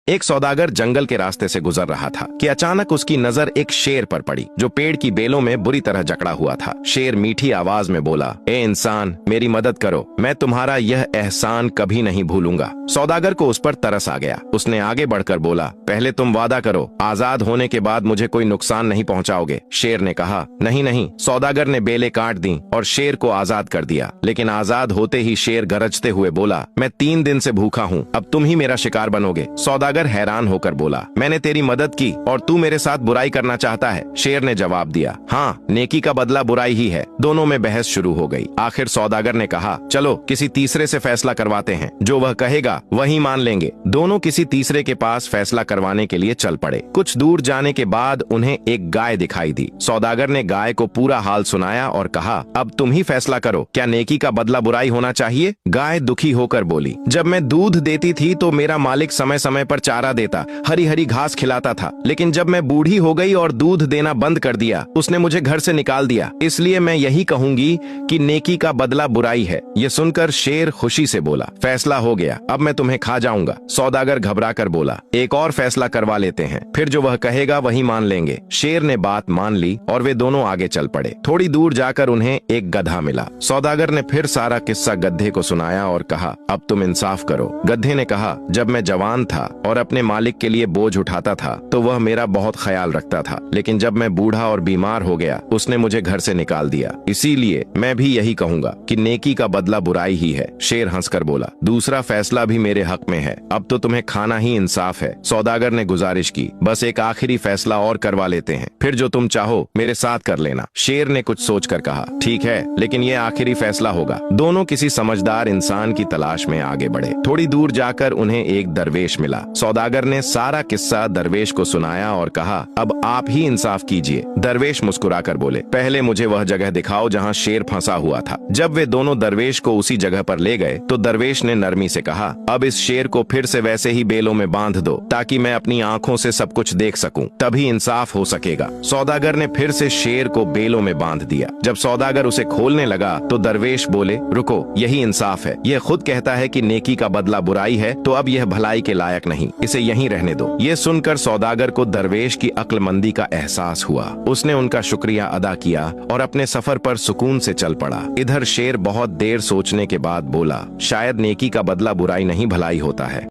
एक सौदागर जंगल के रास्ते से गुजर रहा था कि अचानक उसकी नजर एक शेर पर पड़ी जो पेड़ की बेलों में बुरी तरह जकड़ा हुआ था। शेर मीठी आवाज में बोला, ए इंसान, मेरी मदद करो, मैं तुम्हारा यह एहसान कभी नहीं भूलूंगा। सौदागर को उस पर तरस आ गया। उसने आगे बढ़कर बोला, पहले तुम वादा करो, आजाद होने के बाद मुझे कोई नुकसान नहीं पहुंचाओगे। शेर ने कहा, नहीं नहीं। सौदागर ने बेलें काट दी और शेर को आजाद कर दिया। लेकिन आजाद होते ही शेर गरजते हुए बोला, मैं 3 दिन से भूखा हूँ, अब तुम ही मेरा शिकार बनोगे। सौदागर हैरान होकर बोला, मैंने तेरी मदद की और तू मेरे साथ बुराई करना चाहता है। शेर ने जवाब दिया, हाँ, नेकी का बदला बुराई ही है। दोनों में बहस शुरू हो गई। आखिर सौदागर ने कहा, चलो किसी तीसरे से फैसला करवाते हैं, जो वह कहेगा वही मान लेंगे। दोनों किसी तीसरे के पास फैसला करवाने के लिए चल पड़े। कुछ दूर जाने के बाद उन्हें एक गाय दिखाई दी। सौदागर ने गाय को पूरा हाल सुनाया और कहा, अब तुम ही फैसला करो, क्या नेकी का बदला बुराई होना चाहिए? गाय दुखी होकर बोली, जब मैं दूध देती थी तो मेरा मालिक समय समय पर चारा देता, हरी हरी घास खिलाता था, लेकिन जब मैं बूढ़ी हो गई और दूध देना बंद कर दिया, उसने मुझे घर से निकाल दिया। इसलिए मैं यही कहूंगी कि नेकी का बदला बुराई है। ये सुनकर शेर खुशी से बोला, फैसला हो गया, अब मैं तुम्हें खा जाऊंगा। सौदागर घबरा कर बोला, एक और फैसला करवा लेते हैं, फिर जो वह कहेगा वही मान लेंगे। शेर ने बात मान ली और वे दोनों आगे चल पड़े। थोड़ी दूर जाकर उन्हें एक गधा मिला। सौदागर ने फिर सारा किस्सा गधे को सुनाया और कहा, अब तुम इंसाफ करो। गधे ने कहा, जब मैं जवान था और अपने मालिक के लिए बोझ उठाता था तो वह मेरा बहुत ख्याल रखता था, लेकिन जब मैं बूढ़ा और बीमार हो गया उसने मुझे घर से निकाल दिया। इसीलिए मैं भी यही कहूंगा कि नेकी का बदला बुराई ही है। शेर हंसकर बोला, दूसरा फैसला भी मेरे हक में है, अब तो तुम्हें खाना ही इंसाफ है। सौदागर ने गुजारिश की, बस एक आखिरी फैसला और करवा लेते हैं, फिर जो तुम चाहो मेरे साथ कर लेना। शेर ने कुछ सोचकर कहा, ठीक है, लेकिन ये आखिरी फैसला होगा। दोनों किसी समझदार इंसान की तलाश में आगे बढ़े। थोड़ी दूर जाकर उन्हें एक दरवेश मिला। सौदागर ने सारा किस्सा दरवेश को सुनाया और कहा, अब आप ही इंसाफ कीजिए। दरवेश मुस्कुराकर बोले, पहले मुझे वह जगह दिखाओ जहाँ शेर फंसा हुआ था। जब वे दोनों दरवेश को उसी जगह पर ले गए तो दरवेश ने नरमी से कहा, अब इस शेर को फिर से वैसे ही बेलों में बांध दो ताकि मैं अपनी आंखों से सब कुछ देख सकूं, तभी इंसाफ हो सकेगा। सौदागर ने फिर से शेर को बेलों में बांध दिया। जब सौदागर उसे खोलने लगा तो दरवेश बोले, रुको, यही इंसाफ है। यह खुद कहता है कि नेकी का बदला बुराई है, तो अब यह भलाई के लायक नहीं, इसे यहीं रहने दो। ये सुनकर सौदागर को दरवेश की अक्लमंदी का एहसास हुआ। उसने उनका शुक्रिया अदा किया और अपने सफर पर सुकून से चल पड़ा। इधर शेर बहुत देर सोचने के बाद बोला, शायद नेकी का बदला बुराई नहीं भलाई होता है।